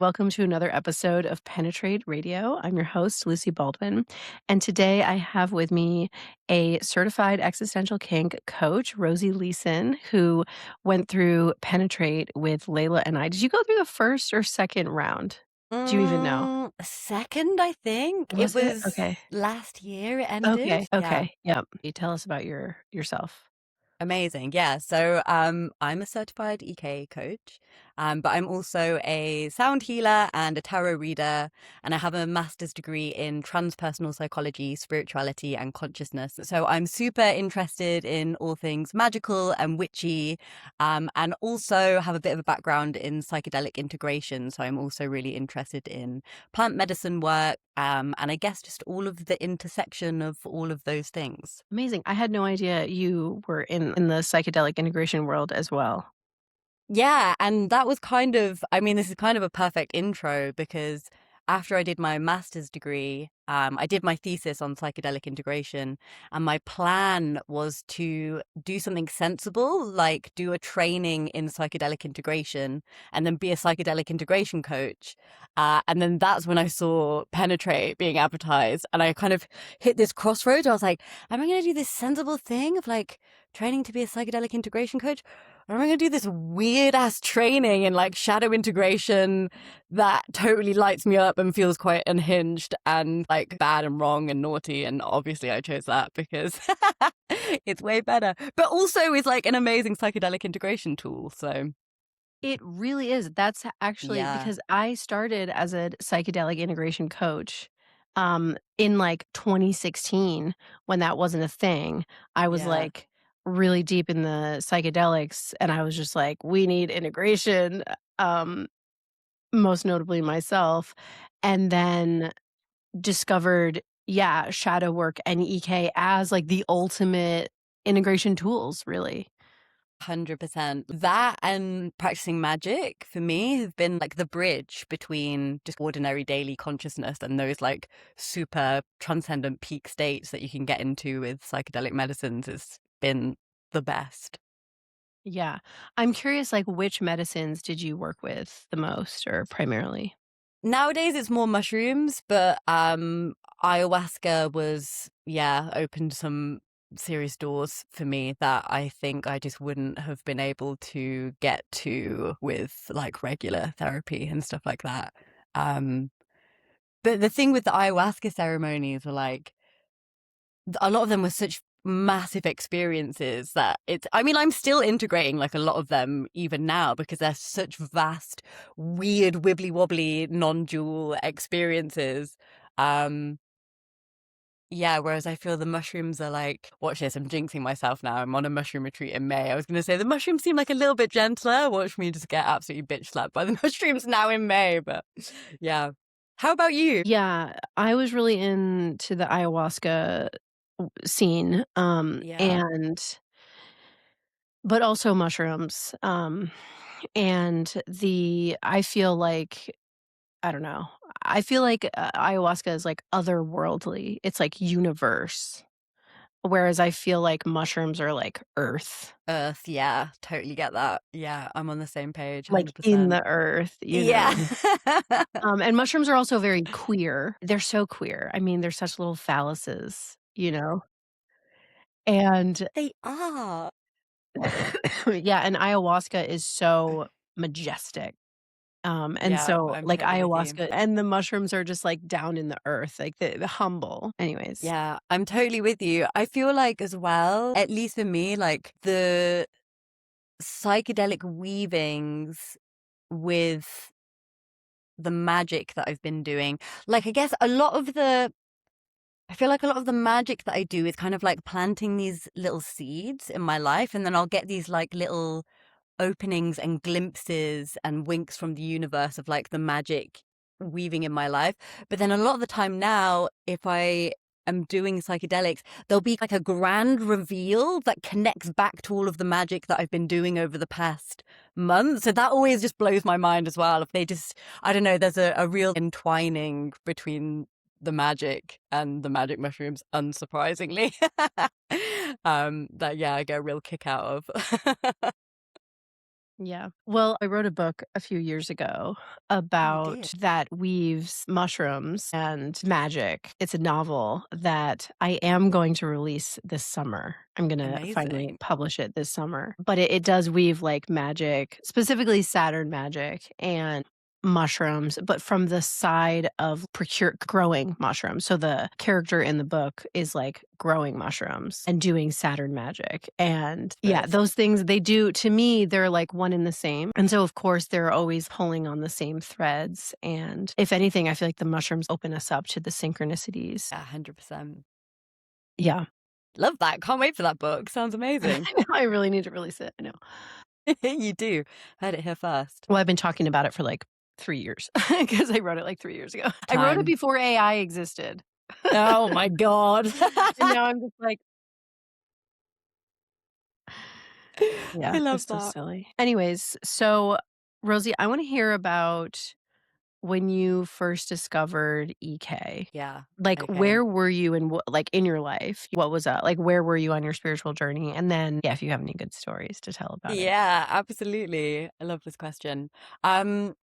Welcome to another episode of Penetrate Radio. I'm your host, Lucy Baldwin. And today I have with me a certified existential kink coach, Rosie Leeson, who went through Penetrate with Layla and I. Did you go through the first or second round? Do you even know? Second, I think. It Was it? was Okay. last year it ended. Okay. Yeah. Okay. Yep. You tell us about yourself. Amazing. Yeah. So I'm a certified EK coach, but I'm also a sound healer and a tarot reader, and I have a master's degree in transpersonal psychology, spirituality, and consciousness. So I'm super interested in all things magical and witchy, and also have a bit of a background in psychedelic integration. So I'm also really interested in plant medicine work, and I guess just all of the intersection of all of those things. Amazing. I had no idea you were in the psychedelic integration world as well. Yeah, and that was this is kind of a perfect intro because after I did my master's degree, I did my thesis on psychedelic integration, and my plan was to do something sensible, like do a training in psychedelic integration and then be a psychedelic integration coach. And then that's when I saw Penetrate being advertised, and I kind of hit this crossroads. I was like, am I going to do this sensible thing of like training to be a psychedelic integration coach? Or am I going to do this weird ass training in like shadow integration that totally lights me up and feels quite unhinged and like bad and wrong and naughty? And obviously I chose that because it's way better, but also is like an amazing psychedelic integration tool. So It really is. That's actually yeah, because I started as a psychedelic integration coach, in, like, 2016 when that wasn't a thing. I was, yeah, like, really deep in the psychedelics, and I was just like, "We need integration," um, most notably myself, and then discovered, yeah, shadow work and EK as, like, the ultimate integration tools, really. 100%. That and practicing magic for me have been like the bridge between just ordinary daily consciousness and those like super transcendent peak states that you can get into with psychedelic medicines. Has been the best. Yeah. I'm curious, like, which medicines did you work with the most or primarily? Nowadays it's more mushrooms, but ayahuasca was, yeah, opened some serious doors for me that I think I just wouldn't have been able to get to with like regular therapy and stuff like that. Um but the thing with the ayahuasca ceremonies were like a lot of them were such massive experiences that I'm still integrating like a lot of them even now because they're such vast, weird, wibbly wobbly, non-dual experiences. Um, yeah, whereas I feel the mushrooms are like, watch this, I'm jinxing myself now. I'm on a mushroom retreat in May. I was going to say the mushrooms seem like a little bit gentler. Watch me just get absolutely bitch slapped by the mushrooms now in May. But yeah. How about you? Yeah, I was really into the ayahuasca scene, Yeah. and but also mushrooms, and I feel like I don't know. I feel like, ayahuasca is, like, otherworldly. It's, like, universe, whereas I feel like mushrooms are, like, earth, Earth, yeah, totally get that. Yeah, I'm on the same page, like, in 100%. the earth, you Yeah. know? And mushrooms are also very queer. They're so queer. I mean, they're such little phalluses, you know? And They are. yeah, and ayahuasca is so majestic. And Yeah, so, I'm like, totally with you. ayahuasca and the mushrooms are just, like, down in the earth, like, the humble. Anyways. Yeah, I'm totally with you. I feel like as well, at least for me, like the psychedelic weavings with the magic that I've been doing, like I guess I feel like a lot of the magic that I do is kind of like planting these little seeds in my life, and then I'll get these like little openings and glimpses and winks from the universe of like the magic weaving in my life. But then a lot of the time now, if I am doing psychedelics, there'll be like a grand reveal that connects back to all of the magic that I've been doing over the past month. So that always just blows my mind as well. If they just, I don't know, there's a real entwining between the magic and the magic mushrooms, unsurprisingly. That yeah, I get a real kick out of. Yeah. Well, I wrote a book a few years ago Oh, you did? about that weaves mushrooms and magic. It's a novel that I am going to release this summer. I'm going to finally Amazing. publish it this summer. But it does weave like magic, specifically Saturn magic and mushrooms, but from the side of growing mushrooms. So the character in the book is like growing mushrooms and doing Saturn magic. And yeah, Very those sick. things they do to me, they're like one and the same. And so of course they're always pulling on the same threads. And if anything, I feel like the mushrooms open us up to the synchronicities. Yeah, 100%. Yeah. Love that. Can't wait for that book. Sounds amazing. I really need to release it. I know. You do. Heard it here first. Well, I've been talking about it for like 3 years because I wrote it like 3 years ago. I wrote it Time. before AI existed. Oh my God. And now I'm just like, I yeah, love it's so that. silly. Anyways, so Rosie, I want to hear about when you first discovered EK. Yeah. Like, Okay. where were you in like in your life? What was that? Like, where were you on your spiritual journey? And then, yeah, if you have any good stories to tell about it. Yeah, absolutely. I love this question. Um,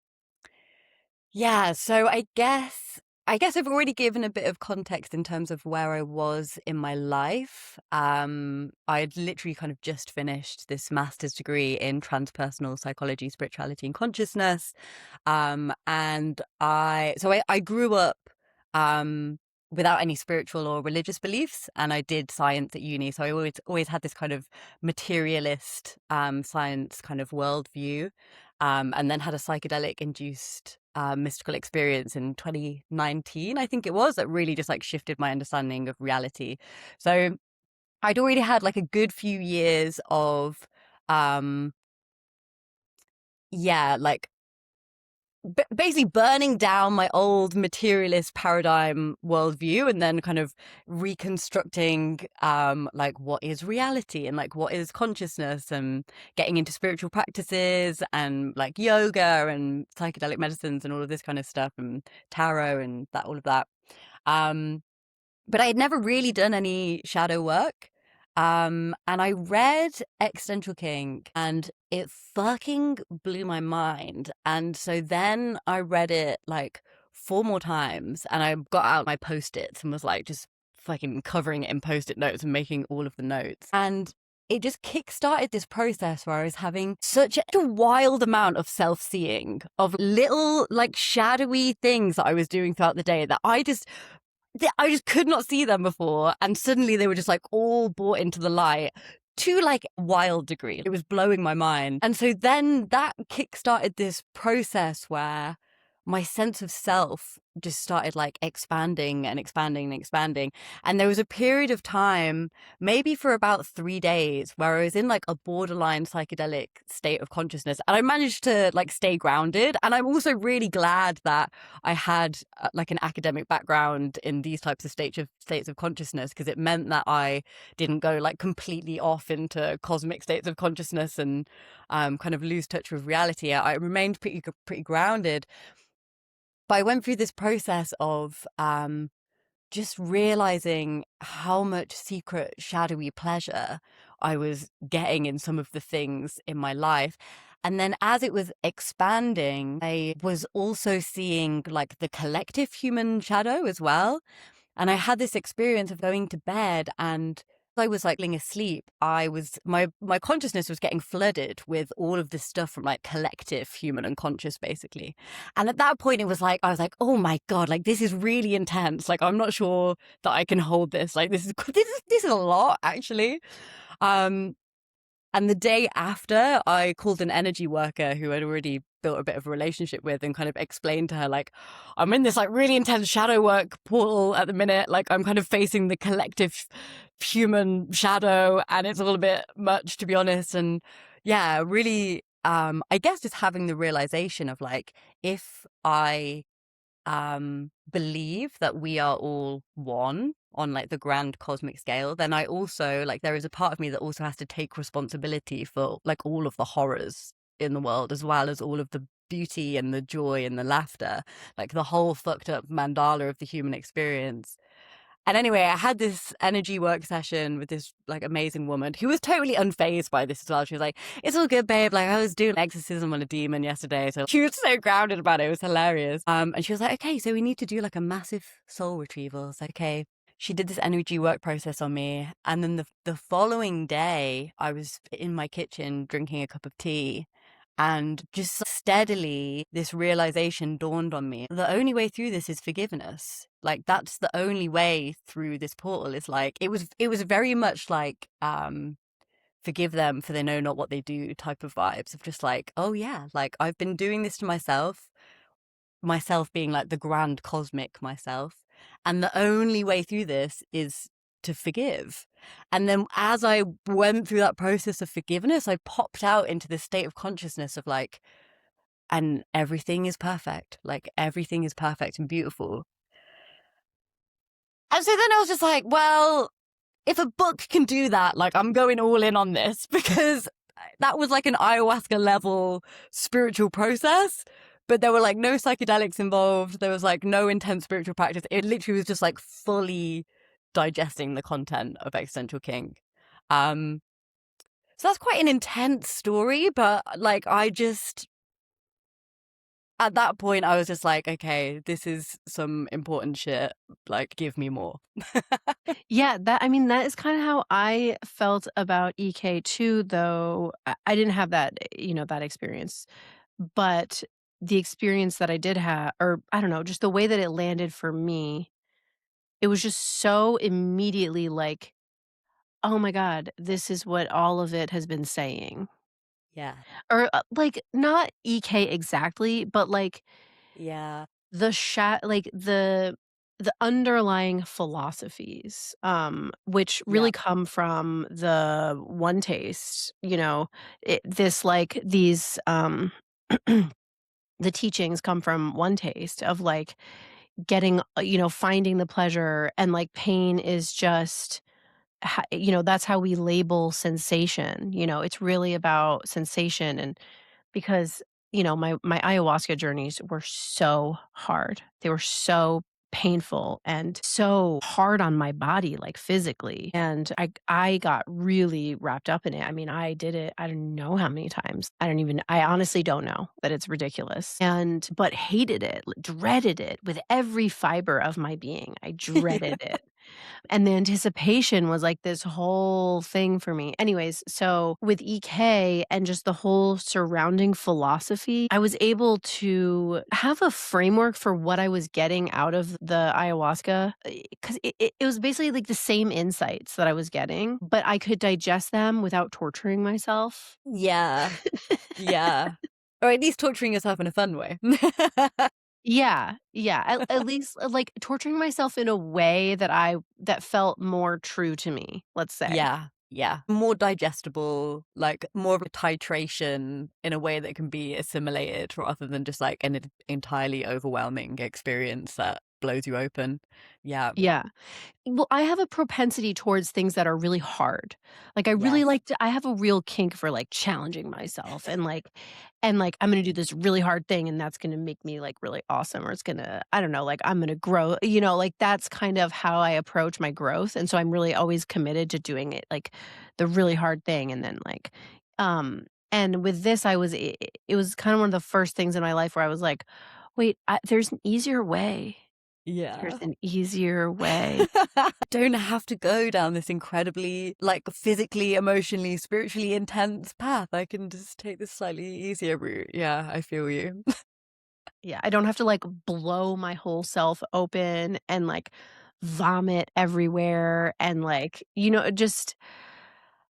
Yeah, so I guess I've already given a bit of context in terms of where I was in my life. I'd literally kind of just finished this master's degree in transpersonal psychology, spirituality, and consciousness. And I grew up um without any spiritual or religious beliefs, and I did science at uni. So I always had this kind of materialist science kind of worldview, and then had a psychedelic induced mystical experience in 2019, I think it was, that really just like shifted my understanding of reality. So I'd already had like a good few years of um yeah, like basically burning down my old materialist paradigm worldview, and then kind of reconstructing like what is reality and like what is consciousness, and getting into spiritual practices and like yoga and psychedelic medicines and all of this kind of stuff, and tarot and that all of that. um but I had never really done any shadow work. And I read Existential Kink and it fucking blew my mind. And so then I read it like 4 more times, and I got out my post-its and was like just fucking covering it in post-it notes and making all of the notes. And it just kick-started this process where I was having such a wild amount of self-seeing of little like shadowy things that I was doing throughout the day that I just could not see them before, and suddenly they were just like all brought into the light to like a wild degree. It was blowing my mind. And so then that kickstarted this process where my sense of self just started like expanding and expanding and expanding. And there was a period of time, maybe for about 3 days, where I was in like a borderline psychedelic state of consciousness. And I managed to like stay grounded. And I'm also really glad that I had like an academic background in these types of states of consciousness, because it meant that I didn't go like completely off into cosmic states of consciousness and kind of lose touch with reality. I remained pretty grounded. But I went through this process of just realizing how much secret, shadowy pleasure I was getting in some of the things in my life. And then as it was expanding, I was also seeing like the collective human shadow as well. And I had this experience of going to bed, and I was like laying asleep. My consciousness was getting flooded with all of this stuff from like collective human unconscious, basically. And at that point, it was like I was like, oh my God, like this is really intense. Like I'm not sure that I can hold this. Like this is a lot, actually. Um, and the day after, I called an energy worker who I'd already built a bit of a relationship with, and kind of explained to her, like, I'm in this like really intense shadow work portal at the minute. Like I'm kind of facing the collective human shadow, and it's all a bit much, to be honest. And yeah, really, I guess just having the realization of like, if I believe that we are all one on like the grand cosmic scale, then I also like there is a part of me that also has to take responsibility for like all of the horrors in the world, as well as all of the beauty and the joy and the laughter, like the whole fucked up mandala of the human experience. And anyway, I had this energy work session with this like amazing woman who was totally unfazed by this as well. She was like, "It's all good, babe. Like I was doing exorcism on a demon yesterday." So she was so grounded about it. It was hilarious. And she was like, "Okay, so we need to do like a massive soul retrieval." It's like, okay. She did this energy work process on me. And then the following day, I was in my kitchen drinking a cup of tea. And just steadily, this realization dawned on me. The only way through this is forgiveness. Like that's the only way through this portal. Is like it was very much like forgive them for they know not what they do type of vibes of just like, oh yeah, like I've been doing this to myself being like the grand cosmic myself. And the only way through this is to forgive. And then as I went through that process of forgiveness, I popped out into this state of consciousness of like, and everything is perfect. Like everything is perfect and beautiful. And so then I was just like, well, if a book can do that, like I'm going all in on this because that was like an ayahuasca level spiritual process. But there were like no psychedelics involved. There was like no intense spiritual practice. It literally was just like fully digesting the content of Existential Kink. Um, so that's quite an intense story, but like I just at that point I was just like, okay, this is some important shit. Like, give me more. Yeah, that I mean, that is kinda how I felt about EK too, though I didn't have that, that experience. But the experience that I did have, or I don't know, just the way that it landed for me, it was just so immediately like, "Oh my god, this is what all of it has been saying." Yeah. Or, like, not EK exactly, but, like, Yeah. like, the underlying philosophies, which Yeah. really come from the one taste, this, like, these, the teachings come from one taste of, like, getting, finding the pleasure, and, like, pain is just that's how we label sensation. It's really about sensation. And because, my ayahuasca journeys were so hard. They were so painful and so hard on my body, like, physically, and I got really wrapped up in it. I mean, I did it I don't know how many times. I honestly don't know, that it's ridiculous, but hated it, dreaded it with every fiber of my being. I Yeah. dreaded it. And the anticipation was like this whole thing for me. Anyways, so with EK and just the whole surrounding philosophy, I was able to have a framework for what I was getting out of the ayahuasca, because it was basically like the same insights that I was getting, but I could digest them without torturing myself. Yeah. Yeah. Or at least torturing yourself in a fun way. Yeah, yeah, at least, like, torturing myself in a way that felt more true to me, let's say. Yeah. Yeah. More digestible, like more of a titration in a way that can be assimilated rather than just like an entirely overwhelming experience that blows you open. Yeah. Yeah. Well, I have a propensity towards things that are really hard. Like, I really Yes. like to I have a real kink for, like, challenging myself and, I'm gonna do this really hard thing, and that's gonna make me, like, really awesome, or it's gonna I don't know, like, I'm gonna grow, like, that's kind of how I approach my growth, and so I'm really always committed to doing it, like, the really hard thing, and then, like, and with this, it was kinda one of the first things in my life where I was like, "Wait, there's an easier way. There's Yeah. an easier way." Don't have to go down this incredibly, like, physically, emotionally, spiritually intense path. I can just take this slightly easier route. Yeah, I feel you. Yeah, I don't have to, like, blow my whole self open and, like, vomit everywhere and, like, just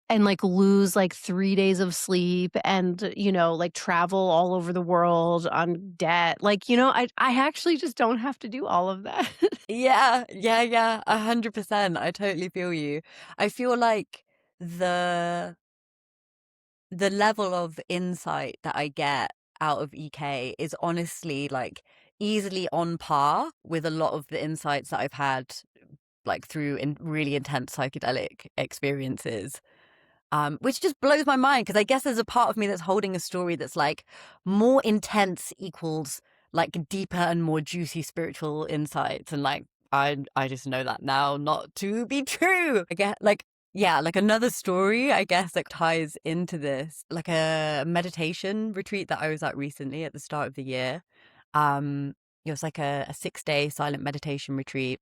and, like, lose, like, 3 days of sleep and, like, travel all over the world on debt. Like, I actually just don't have to do all of that. Yeah, yeah, yeah, 100%. I totally feel you. I feel like the the level of insight that I get out of EK is honestly like easily on par with a lot of the insights that I've had like through in really intense psychedelic experiences. Which just blows my mind because I guess there's a part of me that's holding a story that's like more intense equals like deeper and more juicy spiritual insights and like I just know that now not to be true. I get like, yeah, like another story, I guess, that ties into this, like a meditation retreat that I was at recently at the start of the year. Um, it was like a 6-day silent meditation retreat.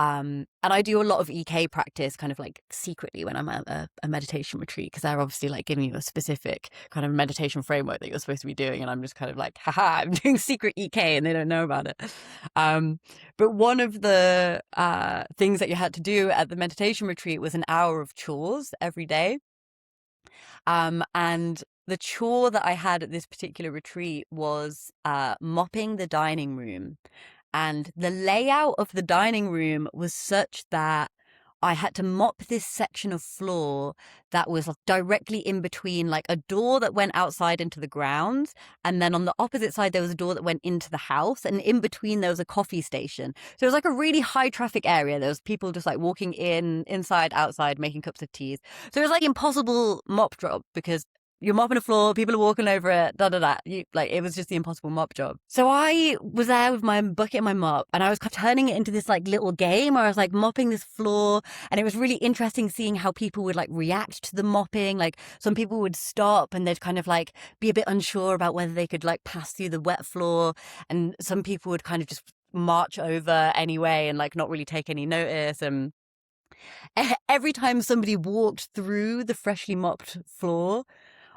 And I do a lot of EK practice kind of like secretly when I'm at a meditation retreat, because they're obviously like giving you a specific kind of meditation framework that you're supposed to be doing. And I'm just kind of like, haha, I'm doing secret EK and they don't know about it. Um, but one of the things that you had to do at the meditation retreat was an hour of chores every day. And the chore that I had at this particular retreat was mopping the dining room. And the layout of the dining room was such that I had to mop this section of floor that was like directly in between like a door that went outside into the grounds. And then on the opposite side, there was a door that went into the house. And in between, there was a coffee station. So it was like a really high traffic area. There was people just like walking inside, outside, making cups of teas. So it was like impossible mop job because you're mopping the floor, people are walking over it, da da da. Like, it was just the impossible mop job. So I was there with my bucket and my mop, and I was turning it into this like little game where I was like mopping this floor, and it was really interesting seeing how people would like react to the mopping. Like, some people would stop and they'd kind of like be a bit unsure about whether they could like pass through the wet floor, and some people would kind of just march over anyway and like not really take any notice. And every time somebody walked through the freshly mopped floor,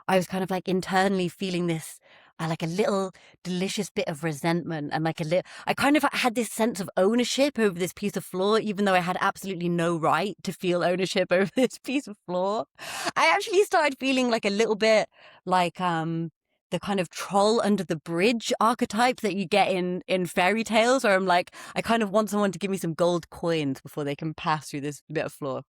I was kind of like internally feeling this, like a little delicious bit of resentment, and like I kind of had this sense of ownership over this piece of floor, even though I had absolutely no right to feel ownership over this piece of floor. I actually started feeling like a little bit like, the kind of troll under the bridge archetype that you get in fairy tales, where I'm like, I kind of want someone to give me some gold coins before they can pass through this bit of floor.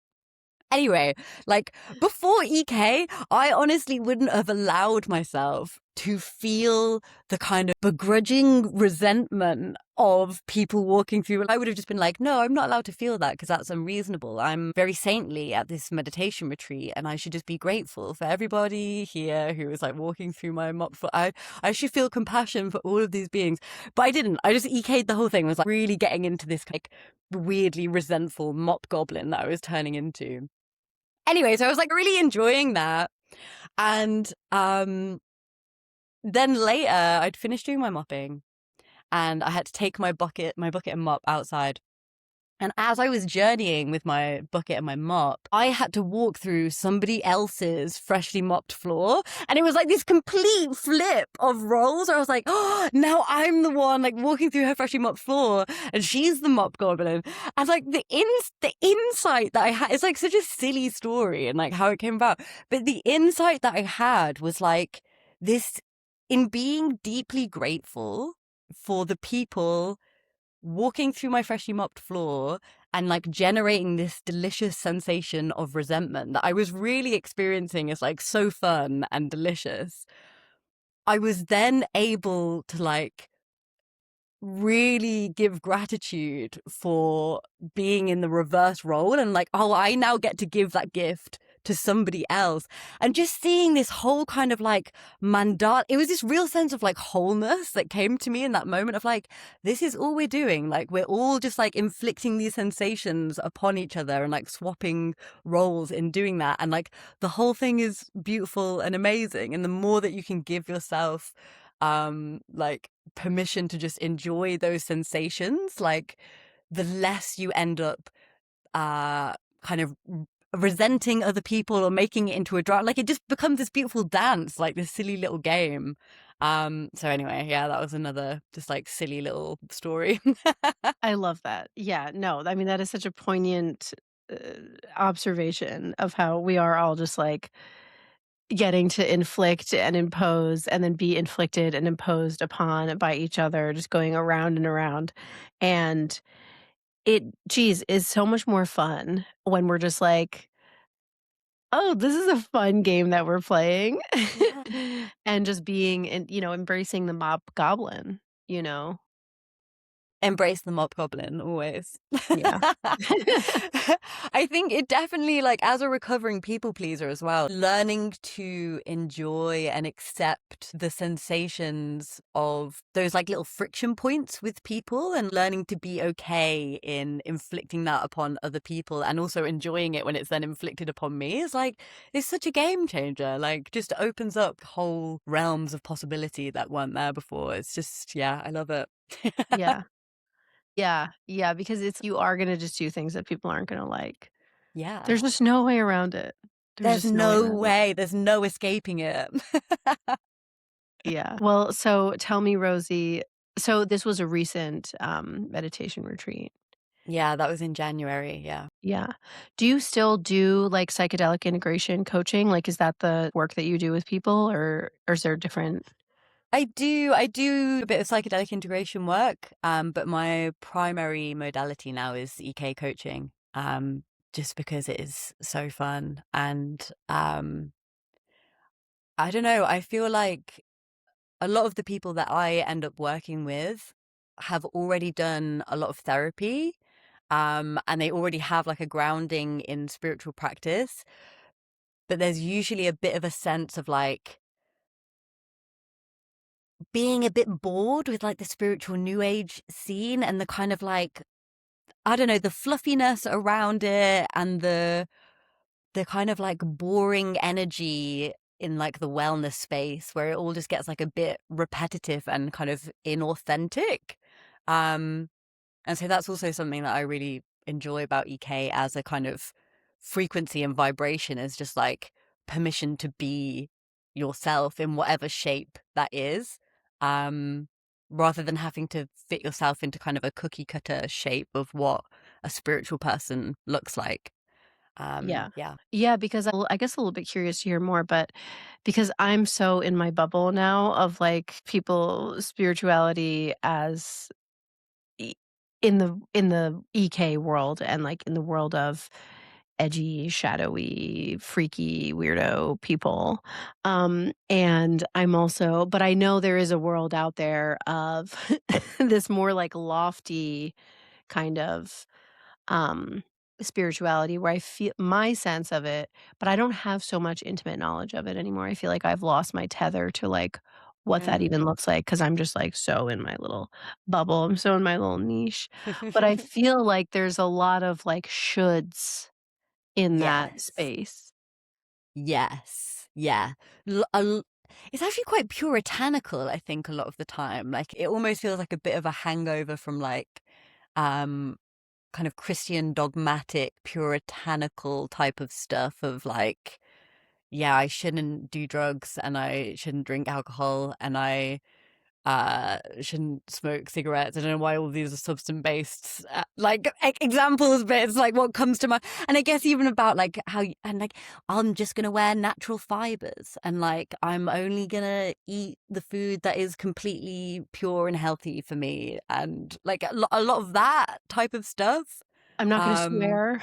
Anyway, like before EK, I honestly wouldn't have allowed myself to feel the kind of begrudging resentment of people walking through. I would have just been like, no, I'm not allowed to feel that because that's unreasonable. I'm very saintly at this meditation retreat and I should just be grateful for everybody here who is like walking through my mop floor. I should feel compassion for all of these beings. But I didn't. I just EK'd the whole thing. I was like really getting into this like weirdly resentful mop goblin that I was turning into. Anyway, so I was like really enjoying that. And then later I'd finished doing my mopping and I had to take my bucket and mop outside. And as I was journeying with my bucket and my mop, I had to walk through somebody else's freshly mopped floor. And it was like this complete flip of roles where I was like, oh, now I'm the one like walking through her freshly mopped floor and she's the mop goblin. And like the insight that I had, it's like such a silly story and like how it came about. But the insight that I had was like this, in being deeply grateful for the people walking through my freshly mopped floor and like generating this delicious sensation of resentment that I was really experiencing as like so fun and delicious. I was then able to like really give gratitude for being in the reverse role and like, oh, I now get to give that gift to somebody else. And just seeing this whole kind of like mandala, it was this real sense of like wholeness that came to me in that moment of like, this is all we're doing. Like, we're all just like inflicting these sensations upon each other and like swapping roles in doing that. And like the whole thing is beautiful and amazing. And the more that you can give yourself like permission to just enjoy those sensations, like the less you end up kind of resenting other people or making it into a drama. Like, it just becomes this beautiful dance, like this silly little game. So anyway, yeah, that was another just like silly little story. I love that. Yeah, no, I mean, that is such a poignant, uh, observation of how we are all just, like, getting to inflict and impose and then be inflicted and imposed upon by each other, just going around and around, and it, geez, is so much more fun when we're just like, "Oh, this is a fun game that we're playing." Yeah. And just being and, embracing the mob goblin, you know? Embrace the mob goblin always. Yeah. I think it definitely, like, as a recovering people pleaser as well, learning to enjoy and accept the sensations of those like little friction points with people, and learning to be okay in inflicting that upon other people, and also enjoying it when it's then inflicted upon me, is like, it's such a game changer. Like, just opens up whole realms of possibility that weren't there before. It's just, yeah, I love it. Yeah. Yeah. Yeah, because it's you are gonna just do things that people aren't gonna like. Yeah. There's just no way around it. There's There's just no way no around it. way. There's no escaping it. Yeah. Well, so tell me, Rosie, so this was a recent, meditation retreat. Yeah, that was in January, yeah. Yeah. Do you still do, like, psychedelic integration coaching? Like, is that the work that you do with people, or is there different. I do a bit of psychedelic integration work, but my primary modality now is EK coaching, just because it is so fun. And I don't know, I feel like a lot of the people that I end up working with have already done a lot of therapy, and they already have like a grounding in spiritual practice. But there's usually a bit of a sense of like being a bit bored with like the spiritual new age scene, and the kind of like, I don't know, the fluffiness around it, and the kind of like boring energy in like the wellness space, where it all just gets like a bit repetitive and kind of inauthentic. Um And so that's also something that I really enjoy about EK as a kind of frequency and vibration, is just like permission to be yourself in whatever shape that is, um, rather than having to fit yourself into kind of a cookie cutter shape of what a spiritual person looks like. Yeah. Yeah. Yeah, because I guess a little bit curious to hear more, but because I'm so in my bubble now of, like, people spirituality as E in the EK world, and, like, in the world of edgy, shadowy, freaky, weirdo people, and I'm also but I know there is a world out there of this more, like, lofty kind of, um, spirituality where I feel my sense of it, but I don't have so much intimate knowledge of it anymore. I feel like I've lost my tether to, like, what that Mm. even looks like because 'cause I'm just, like, so in my little bubble. I'm so in my little niche. But I feel like there's a lot of, like, shoulds in that Yes. space. Yes. Yeah. L a l It's actually quite puritanical, I think, a lot of the time. Like, it almost feels like a bit of a hangover from, like, um, kind of Christian dogmatic, puritanical type of stuff of, like, yeah, I shouldn't do drugs, and I shouldn't drink alcohol, and I shouldn't smoke cigarettes. I don't know why all these are substance-based, like, examples, but it's, like, what comes to mind. And I guess even about, like, how and, like, I'm just gonna wear natural fibers, and, like, I'm only gonna eat the food that is completely pure and healthy for me, and, like, a lot of that type of stuff. I'm not gonna Um swear.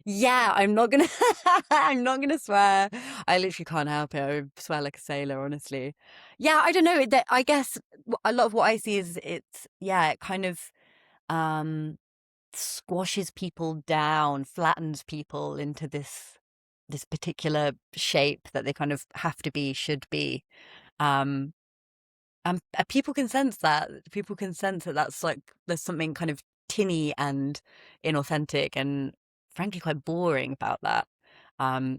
yeah, I'm not gonna I'm not gonna swear. I literally can't help it. I swear like a sailor, honestly. Yeah, I don't know. That, I guess, a lot of what I see is, it's, yeah, it kind of um squashes people down, flattens people into this particular shape that they kind of have to be, should be. Um and people can sense that. People can sense that that's like, there's something kind of tinny and inauthentic and frankly quite boring about that.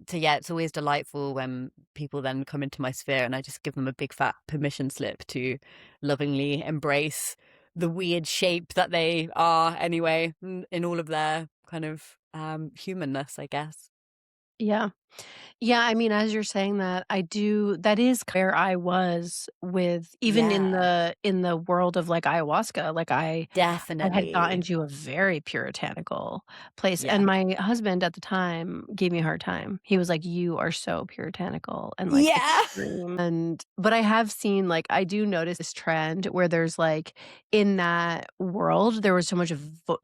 So yeah, it's always delightful when people then come into my sphere and I just give them a big fat permission slip to lovingly embrace the weird shape that they are anyway, in all of their kind of humanness, I guess. Yeah. Yeah, I mean, as you're saying that, I do that is where I was with even Yeah, in the world of, like, ayahuasca, like, I had gotten definitely. to a very puritanical place, and Yeah. my husband at the time gave me a hard time. He was like, "You are so puritanical and, like, Yeah. extreme," and but I have seen, like I do notice this trend where there's, like in that world, there was so much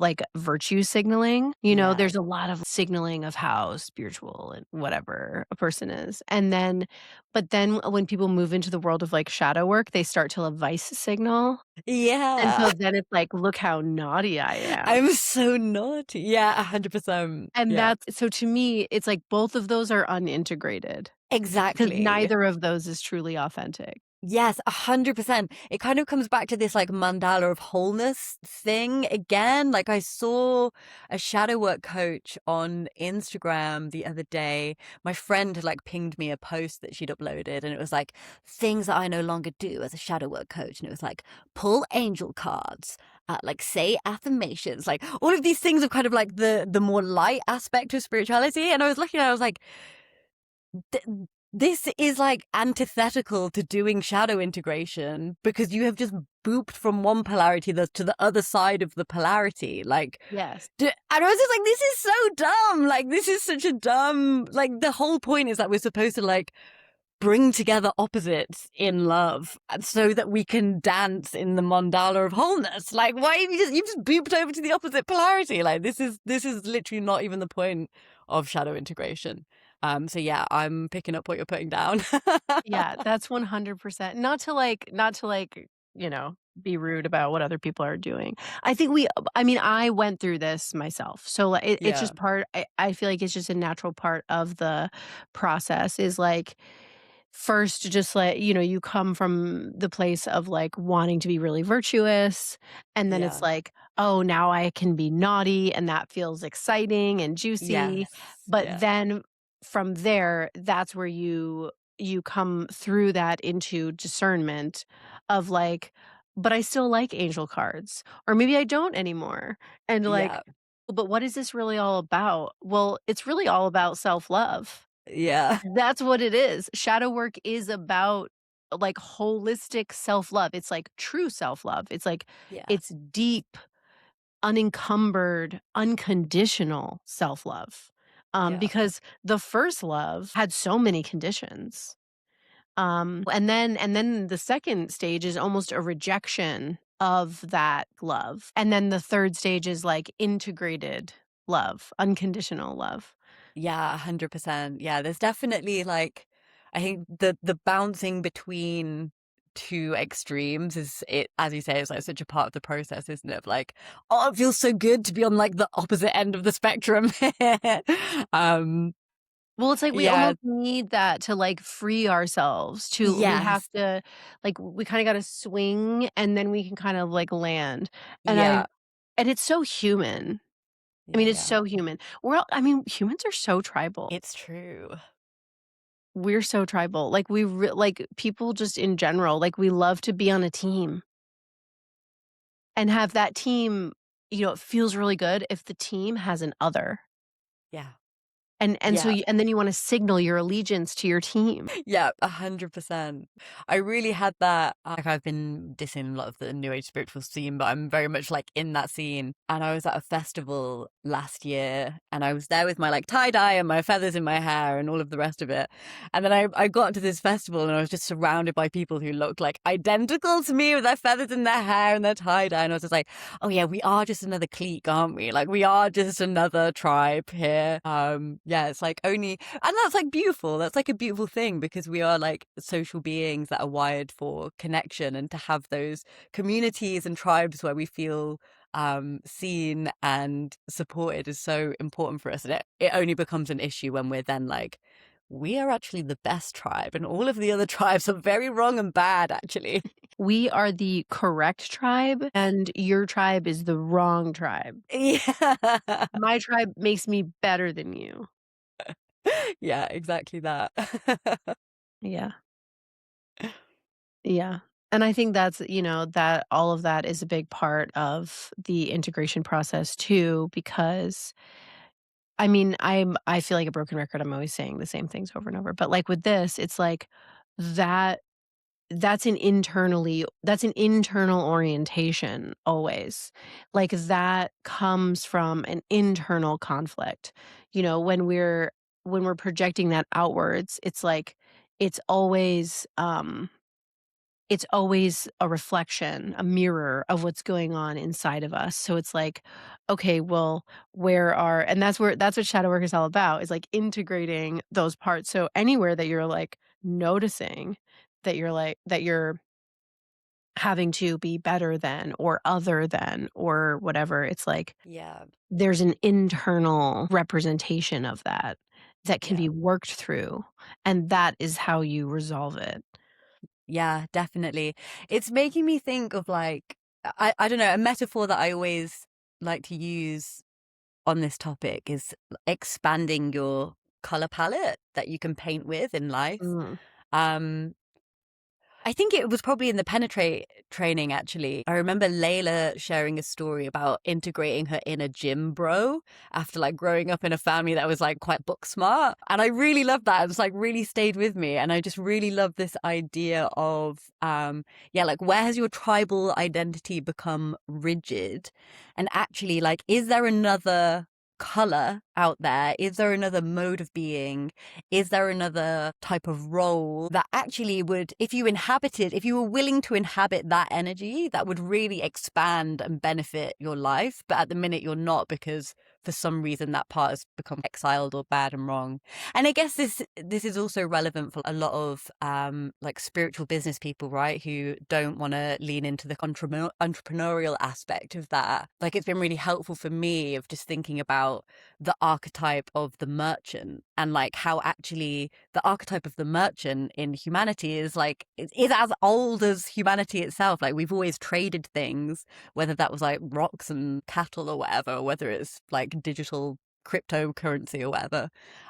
like, virtue signaling, there's Yeah. a lot of signaling of how spiritual and whatever whatever a person is. And then but then when people move into the world of, like, shadow work, they start to vice signal, and Yeah. so then it's like, "Look how naughty I am." I'm so naughty. Yeah, 100%. And Yeah. that's so to me, it's like both of those are unintegrated because Exactly. neither of those is truly authentic. Yes, 100%. It kind of comes back to this like mandala of wholeness thing again. Like I saw a shadow work coach on Instagram the other day. My friend had like pinged me a post that she'd uploaded and it was like things that I no longer do as a shadow work coach. And it was like pull angel cards, like say affirmations, like all of these things of kind of like the more light aspect of spirituality. And I was looking at it, I was like, th- this is like antithetical to doing shadow integration because you have just booped from one polarity to the other side of the polarity. Like, Yes. and I was just like, this is so dumb. Like, this is such a dumb, like, the whole point is that we're supposed to like bring together opposites in love so that we can dance in the mandala of wholeness. Like, why have you just booped over to the opposite polarity? Like, this is literally not even the point of shadow integration. So yeah, I'm picking up what you're putting down. Yeah, that's 100%. Be rude about what other people are doing. I mean, I went through this myself. So, like, it's Yeah, just I feel like it's just a natural part of the process is, like, first, just like, you come from the place of, like, wanting to be really virtuous, and then it's yeah, like, "Oh, now I can be naughty," and that feels exciting and juicy. yes, But yeah, then from there, that's where you come through that into discernment of, like, "But I still like angel cards," or maybe I don't anymore, and, like, yeah, "But what is this really all about?" Well, it's really all about self-love. yeah, That's what it is. Shadow work is about, like, holistic self-love. It's, like, true self-love. It's, like, yeah, it's deep, unencumbered, unconditional self-love. yeah, Because the first love had so many conditions. And then the second stage is almost a rejection of that love. And then the third stage is, like, integrated love, unconditional love. yeah, 100%. Yeah, there's definitely like, I think the bouncing between two extremes is it, as you say, it's like such a part of the process, isn't it? Of like, oh, it feels so good to be on like the opposite end of the spectrum. um, Well, it's like we yeah, almost need that to, like, free ourselves to we have yes, to like, we kinda gotta swing, and then we can kind of, like, land, and I yeah, and it's so human. I yeah, mean, it's yeah. so human. I mean, humans are so tribal. It's true. We're so tribal. Like, like, people just in general, like, we love to be on a team and have that team it feels really good if the team has an other. Yeah, And so yeah. and then you wanna signal your allegiance to your team. Yeah, 100%. I really had that. Like, I've been dissing a lot of the new age spiritual scene, but I'm very much like in that scene. And I was at a festival last year and I was there with my like tie dye and my feathers in my hair and all of the rest of it. And then I got to this festival and I was just surrounded by people who looked like identical to me with their feathers in their hair and their tie dye. And I was just like, oh yeah, we are just another clique, aren't we? Like, we are just another tribe here. Yeah, it's like only, and that's like beautiful. That's like a beautiful thing because we are like social beings that are wired for connection and to have those communities and tribes where we feel seen and supported is so important for us. And it only becomes an issue when we're then like, we are actually the best tribe and all of the other tribes are very wrong and bad, actually. We are the correct tribe, and your tribe is the wrong tribe. Yeah. My tribe makes me better than you. Yeah, exactly that. Yeah, yeah. And I think that's, that all of that is a big part of the integration process too, because I mean, I feel like a broken record. I'm always saying the same things over and over. But like with this, it's like that that's an internal orientation always. Like, that comes from an internal conflict. When we're projecting that outwards, it's like it's always, it's always a reflection, a mirror of what's going on inside of us. So it's like, okay, well, where are and that's what shadow work is all about, is like integrating those parts. So anywhere that you're like noticing that you're having to be better than or other than or whatever, it's like Yeah. there's an internal representation of that that can Yeah. be worked through, and that is how you resolve it. Yeah, definitely. It's making me think of like I don't know, a metaphor that I always like to use on this topic is expanding your color palette that you can paint with in life. Mm. Um I think it was probably in the Penetrate training, actually. I remember Layla sharing a story about integrating her inner gym bro after like growing up in a family that was like quite book smart. And I really loved that. It's like really stayed with me. And I just really love this idea of, yeah, like where has your tribal identity become rigid? And actually, like, is there another color out there? Is there another mode of being? Is there another type of role that actually would, if you were willing to inhabit that energy, that would really expand and benefit your life? But at the minute, you're not, because for some reason that part has become exiled or bad and wrong. And I guess this is also relevant for a lot of like spiritual business people, right? Who don't want to lean into the entrepreneurial aspect of that. Like it's been really helpful for me of just thinking about the archetype of the merchant, and like how actually the archetype of the merchant in humanity is like is as old as humanity itself. Like we've always traded things, whether that was like rocks and cattle or whatever, or whether it's like digital cryptocurrency or whatever.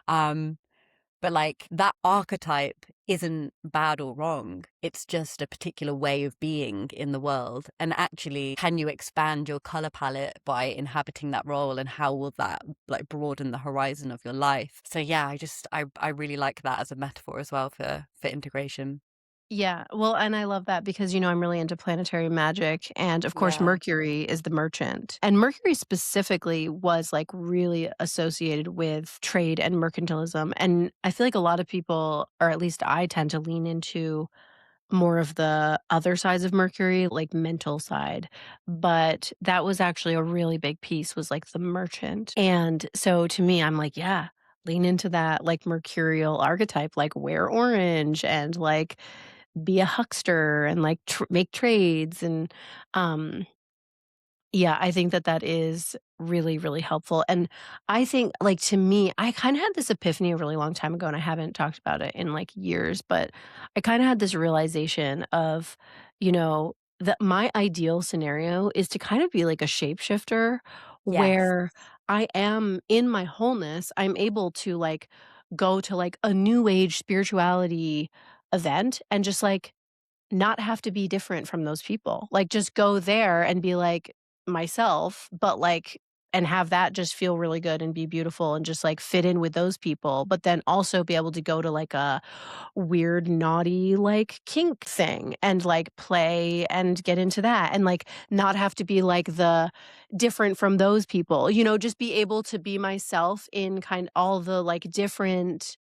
um but like that archetype isn't bad or wrong. It's just a particular way of being in the world. And actually, can you expand your color palette by inhabiting that role? And how will that like broaden the horizon of your life? So yeah, I really like that as a metaphor as well for integration. Yeah, well, and I love that because, I'm really into planetary magic, and, of course, Yeah. Mercury is the merchant, and Mercury specifically was, like, really associated with trade and mercantilism, and I feel like a lot of people, or at least I tend to lean into more of the other sides of Mercury, like, mental side, but that was actually a really big piece, was, like, the merchant, and so to me, I'm like, "Yeah, lean into that, like, mercurial archetype, like, wear orange and, like, be a huckster and, like, make trades," and, um, yeah, I think that that is really, really helpful, and I think, like, to me, I kinda had this epiphany a really long time ago, and I haven't talked about it in, like, years, but I kinda had this realization of, that my ideal scenario is to kind of be like a shapeshifter Yes. where I am in my wholeness, I'm able to, like, go to, like, a new age spirituality event and just, like, not have to be different from those people. Like, just go there and be, like, myself, but, like and have that just feel really good and be beautiful and just, like, fit in with those people, but then also be able to go to, like, a weird, naughty, like, kink thing and, like, play and get into that and, like, not have to be, like, the different from those people, just be able to be myself in all the, like, different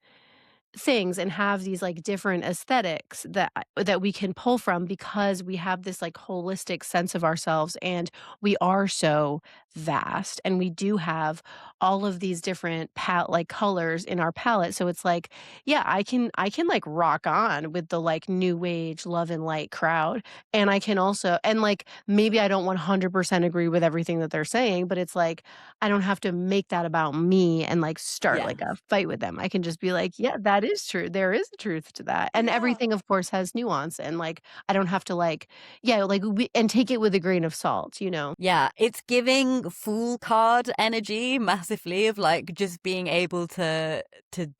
things and have these, like, different aesthetics that we can pull from because we have this, like, holistic sense of ourselves, and we are so vast, and we do have all of these different like, colors in our palette, so it's like, yeah, I can, like, rock on with the, like, new age love and light crowd, and I can also and, like, maybe I don't 100% agree with everything that they're saying, but it's like, I don't have to make that about me and, like, start, Yeah. like, a fight with them. I can just be like, "Yeah, that is true. There is a truth to that." And Yeah. everything, of course, has nuance and, like, I don't have to, like yeah, like, we and take it with a grain of salt, you know? Yeah, it's giving fool card energy massively, of like just being able to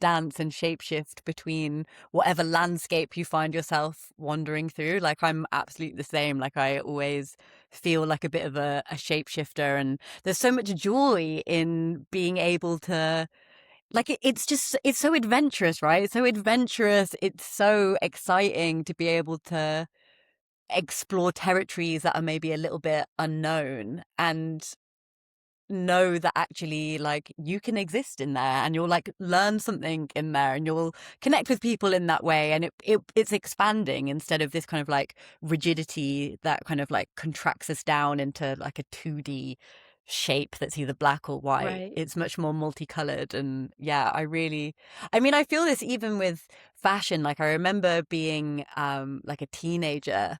dance and shapeshift between whatever landscape you find yourself wandering through. Like I'm absolutely the same. Like I always feel like a bit of a shapeshifter, and there's so much joy in being able to like it's so adventurous, right? It's so adventurous. It's so exciting to be able to explore territories that are maybe a little bit unknown. And know that actually like you can exist in there, and you'll like learn something in there, and you'll connect with people in that way, and it's expanding instead of this kind of like rigidity that kind of like contracts us down into like a 2D shape that's either black or white. Right. It's much more multicolored. And yeah, I mean, I feel this even with fashion. Like I remember being like a teenager,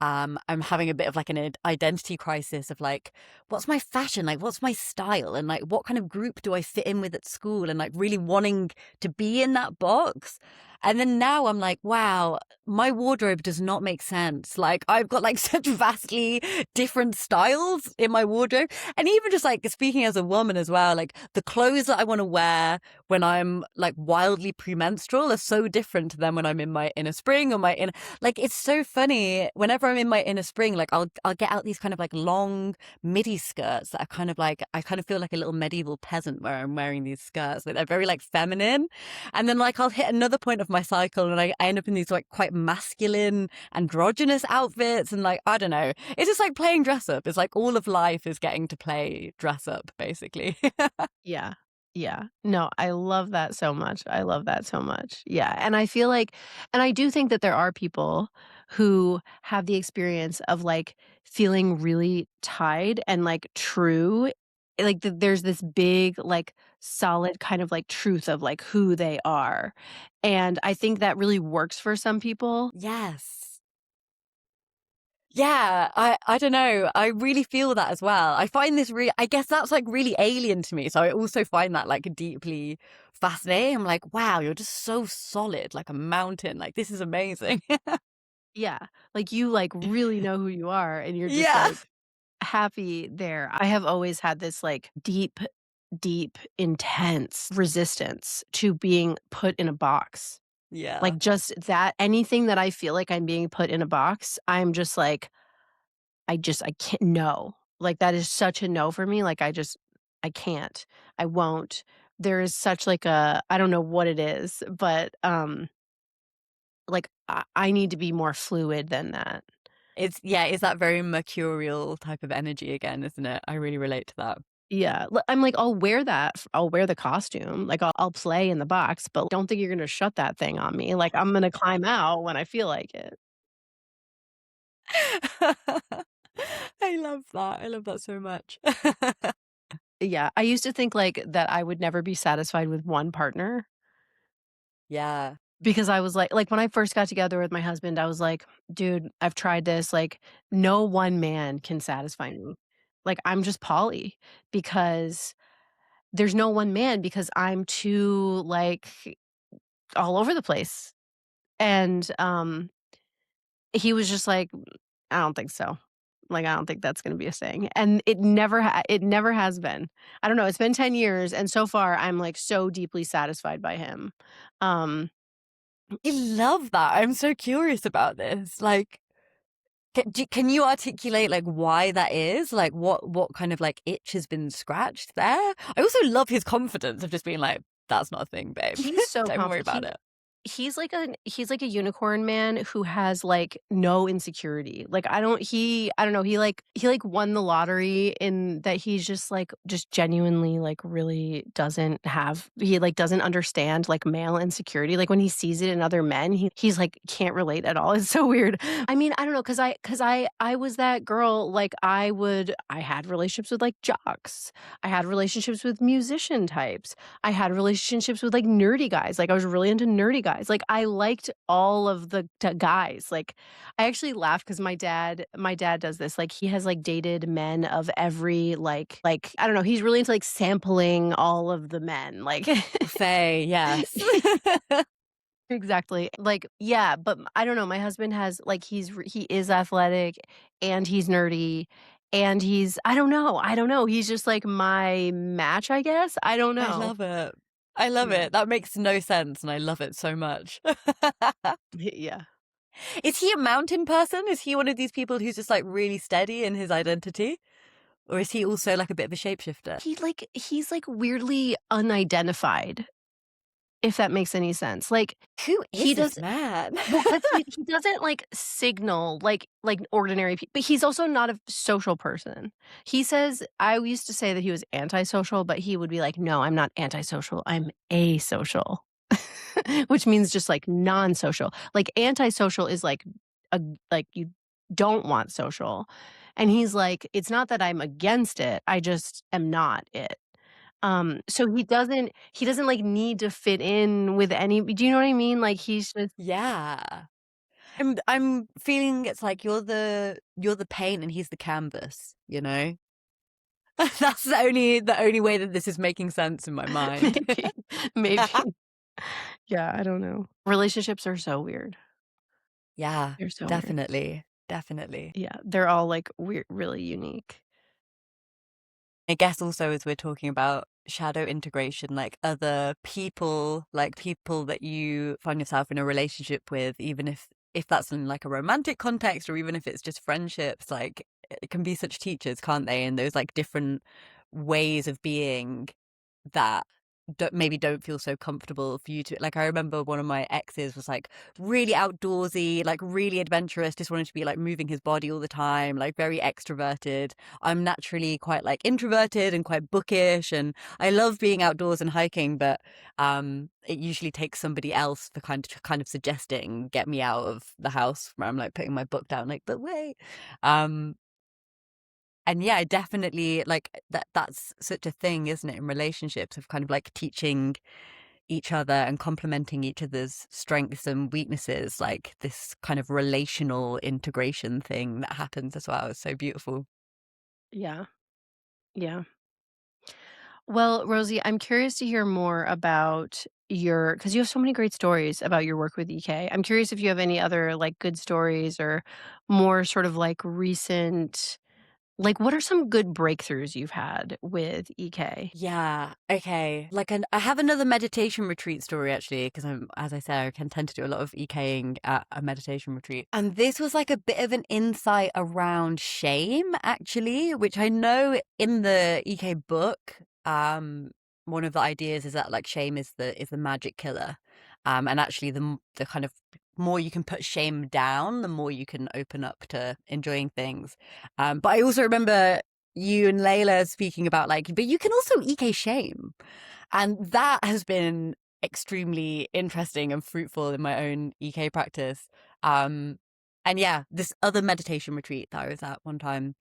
I'm having a bit of like an identity crisis of like, what's my fashion? Like, what's my style? And like, what kind of group do I fit in with at school? And like really wanting to be in that box. And then now I'm like, wow, my wardrobe does not make sense. Like I've got like such vastly different styles in my wardrobe. And even just like speaking as a woman as well, like the clothes that I want to wear when I'm like wildly premenstrual are so different than when I'm in my inner spring or my inner, like it's so funny. Whenever I'm in my inner spring, like I'll get out these kind of like long midi skirts that are kind of like, I kind of feel like a little medieval peasant where I'm wearing these skirts. Like they're very like feminine. And then like I'll hit another point of my cycle and I end up in these like quite masculine androgynous outfits. And like, I don't know, it's just like playing dress up. It's like all of life is getting to play dress up basically. Yeah. Yeah. No, I love that so much. I love that so much. Yeah, and I feel like and I do think that there are people who have the experience of, like, feeling really tied and, like, true. Like, there's this big, like, solid kind of, like, truth of, like, who they are, and I think that really works for some people. Yes. Yeah, I don't know. I really feel that as well. I find this really, I guess that's like really alien to me. So I also find that like deeply fascinating. I'm like, wow, you're just so solid, like a mountain. Like this is amazing. Yeah, like, you, like, really know who you are, and you're just, Yeah. like, happy there. I have always had this, like, deep, deep, intense resistance to being put in a box. Yeah. Like, just that anything that I feel like I'm being put in a box, I'm just like, I can't no. Like, that is such a no for me, like, I can't. I won't. There is such, like, a I don't know what it is, but, like, I need to be more fluid than that. It's that very mercurial type of energy again, isn't it? I really relate to that. Yeah, I'm like, I'll wear that f I'll wear the costume, like, I'll play in the box, but don't think you're gonna shut that thing on me, like, I'm gonna climb out when I feel like it. I love that. I love that so much. Yeah, I used to think, like, that I would never be satisfied with one partner Yeah. because I was like, when I first got together with my husband, I was like, "Dude, I've tried this, like, no one man can satisfy me." Like, I'm just poly because there's no one man because I'm too, like, all over the place, and, he was just like, "I don't think so." Like, I don't think that's gonna be a thing, and it never has been. I don't know, it's been 10 years, and so far, I'm, like, so deeply satisfied by him. Um, I love that. I'm so curious about this. Like, can you articulate like why that is? Like what kind of like itch has been scratched there? I also love his confidence of just being like, that's not a thing, babe. he's so Don't worry confident. about it. He's like a unicorn man who has, like, no insecurity. Like, I don't know, he, like, won the lottery in that he's just, like just genuinely, like, really doesn't have he, like, doesn't understand, like, male insecurity. Like, when he sees it in other men, he's, like, can't relate at all. It's so weird. I mean, I don't know, 'cause I was that girl, like, I had relationships with, like, jocks. I had relationships with musician types. I had relationships with, like, nerdy guys, like, I was really into nerdy guys, like, I liked all of the guys, like, I actually laughed because my dad does this, like, he has, like, dated men of every, I don't know, he's really into, like, sampling all of the men, like Faye, yes. Exactly, like, yeah, but I don't know, my husband has like, he is athletic, and he's nerdy, and I don't know, he's just, like, my match, I guess? I don't I know. love it. I love Yeah. it. That makes no sense and I love it so much. Yeah. Is he a mountain person? Is he one of these people who's just like really steady in his identity? Or is he also like a bit of a shapeshifter? He's, like, weirdly unidentified. if that makes any sense. Like, Who he is does this man? well, 'cause he doesn't, like, signal like ordinary people, but he's also not a social person. He says I used to say that he was antisocial, but he would be like, "No, I'm not antisocial, I'm asocial." Which means just, like, non-social. Like, antisocial is, a like, you don't want social, and he's like, "It's not that I'm against it, I just am not it." So he doesn't, like, need to fit in with any do you know what I mean? Like, he's just Yeah. I'm feeling it's like you're the paint and he's the canvas, you know? That's the only way that this is making sense in my mind. maybe, maybe. Yeah, I don't know. Relationships are so weird. Yeah, They're so weird. definitely, definitely. Yeah, they're all, like, weird really unique. I guess also as we're talking about shadow integration, like other people, like people that you find yourself in a relationship with, even if that's in like a romantic context or even if it's just friendships, like it can be such teachers, can't they? And those like different ways of being that maybe don't feel so comfortable for you to like. I remember one of my exes was like really outdoorsy, like really adventurous, just wanted to be like moving his body all the time, like very extroverted. I'm naturally quite like introverted and quite bookish, and I love being outdoors and hiking, but it usually takes somebody else for kind of suggesting get me out of the house where I'm like putting my book down like, but wait. um and yeah, definitely like that's such a thing, isn't it, in relationships of kind of like teaching each other and complementing each other's strengths and weaknesses, like this kind of relational integration thing that happens as well. It's so beautiful. Yeah, yeah. Well, Rosie, I'm curious to hear more about your because you have so many great stories about your work with EK. I'm curious if you have any other, like, good stories or more sort of, like, recent like, what are some good breakthroughs you've had with EK? Yeah. Okay. Like, I have another meditation retreat story actually, because as I said, I can tend to do a lot of EKing at a meditation retreat. And this was like a bit of an insight around shame, actually, which I know in the EK book, one of the ideas is that like shame is the magic killer. And actually the kind of more you can put shame down, the more you can open up to enjoying things. But I also remember you and Layla speaking about like, but you can also EK shame. And that has been extremely interesting and fruitful in my own EK practice. Um, and yeah, this other meditation retreat that I was at one time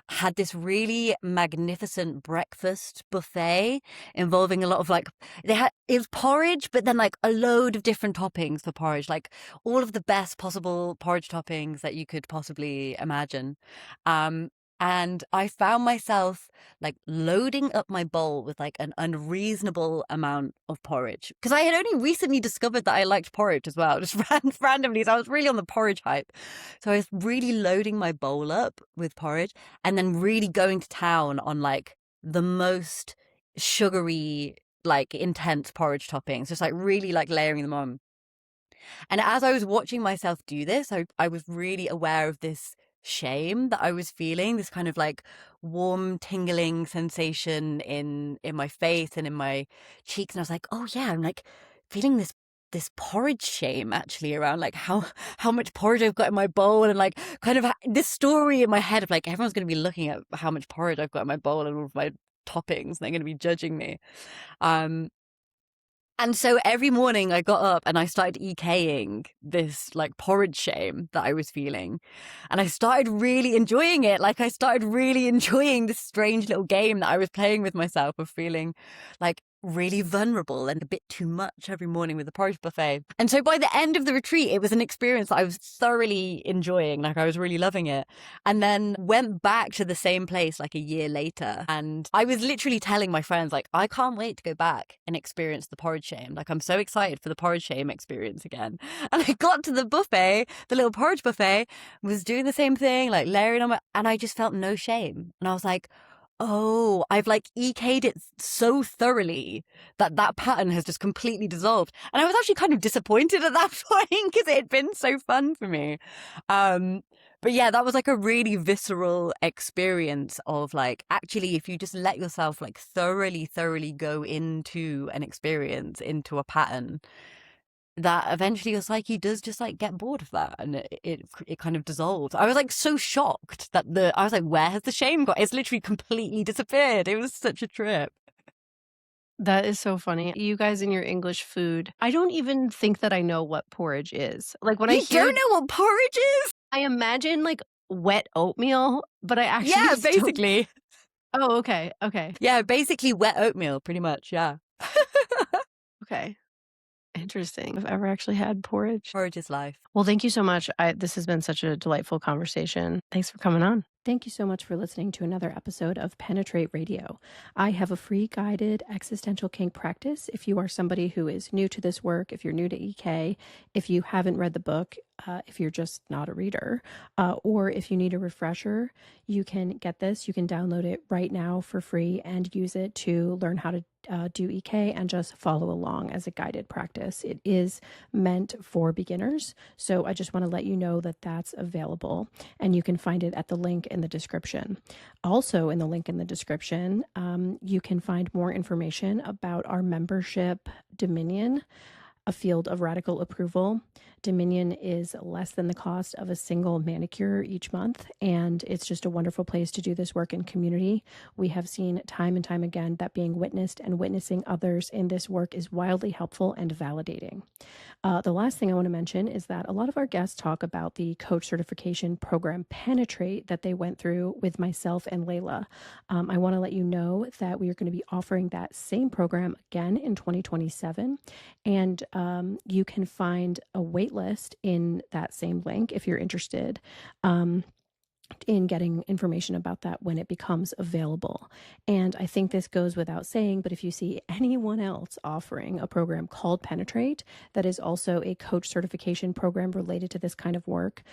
had this really magnificent breakfast buffet involving a lot of like, it was porridge, but then like a load of different toppings for porridge, like all of the best possible porridge toppings that you could possibly imagine. Um, and I found myself like loading up my bowl with like an unreasonable amount of porridge because I had only recently discovered that I liked porridge as well, just randomly. So I was really on the porridge hype. So I was really loading my bowl up with porridge and then really going to town on like the most sugary, like intense porridge toppings, just like really like layering them on. And as I was watching myself do this, I was really aware of this shame that I was feeling, this kind of like warm, tingling sensation in my face and in my cheeks. And I was like, oh yeah, I'm like feeling this porridge shame actually around like how much porridge I've got in my bowl and like kind of this story in my head of like everyone's going to be looking at how much porridge I've got in my bowl and all of my toppings and they're going to be judging me. Um and so every morning I got up and I started EKing this like porridge shame that I was feeling. And I started really enjoying it. Like I started really enjoying this strange little game that I was playing with myself of feeling like really vulnerable and a bit too much every morning with the porridge buffet. And so by the end of the retreat, it was an experience that I was thoroughly enjoying. Like I was really loving it. And then went back to the same place like a year later. And I was literally telling my friends, like, I can't wait to go back and experience the porridge shame. Like, I'm so excited for the porridge shame experience again. And I got to the buffet, the little porridge buffet, was doing the same thing, like layering on my, and I just felt no shame. And I was like, oh, I've like EK'd it so thoroughly that pattern has just completely dissolved. And I was actually kind of disappointed at that point because it had been so fun for me. But yeah, that was like a really visceral experience of like, actually, if you just let yourself like thoroughly go into an experience, into a pattern, that eventually your psyche does just like get bored of that, and it kind of dissolves. I was like so shocked that I was like, where has the shame got? It's literally completely disappeared. It was such a trip. That is so funny. You guys and your English food. I don't even think that I know what porridge is. Like, when I You hear don't know what porridge is? I imagine, like, wet oatmeal, but I actually Yeah, still basically. Oh, okay, okay, Yeah, basically wet oatmeal, pretty much. Yeah. okay. Interesting. I've ever actually had porridge. Porridge is life. Well, thank you so much. This has been such a delightful conversation. Thanks for coming on. Thank you so much for listening to another episode of Penetrate Radio. I have a free guided existential kink practice. If you are somebody who is new to this work, if you're new to EK, if you haven't read the book, if you're just not a reader, or if you need a refresher, you can get this. You can download it right now for free and use it to learn how to do EK and just follow along as a guided practice. It is meant for beginners. So I just want to let you know that that's available, and you can find it at the link in the description. Also, in the link in the description, you can find more information about our membership, Dominion, a field of radical approval. Dominion is less than the cost of a single manicure each month, and it's just a wonderful place to do this work in community. We have seen time and time again that being witnessed and witnessing others in this work is wildly helpful and validating. The last thing I want to mention is that a lot of our guests talk about the coach certification program Penetrate that they went through with myself and Layla. I want to let you know that we are going to be offering that same program again in 2027, and you can find a wait list in that same link if you're interested. In getting information about that when it becomes available. And I think this goes without saying, but if you see anyone else offering a program called Penetrate that is also a coach certification program related to this kind of work,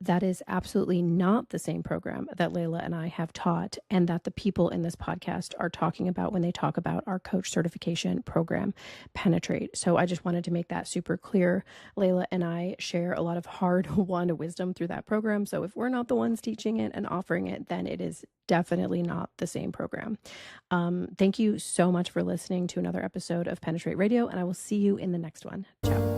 that is absolutely not the same program that Layla and I have taught, and that the people in this podcast are talking about when they talk about our coach certification program, Penetrate. So I just wanted to make that super clear. Layla and I share a lot of hard-won wisdom through that program. So if we're not the ones teaching it and offering it, then it is definitely not the same program. Thank you so much for listening to another episode of Penetrate Radio, and I will see you in the next one. Ciao.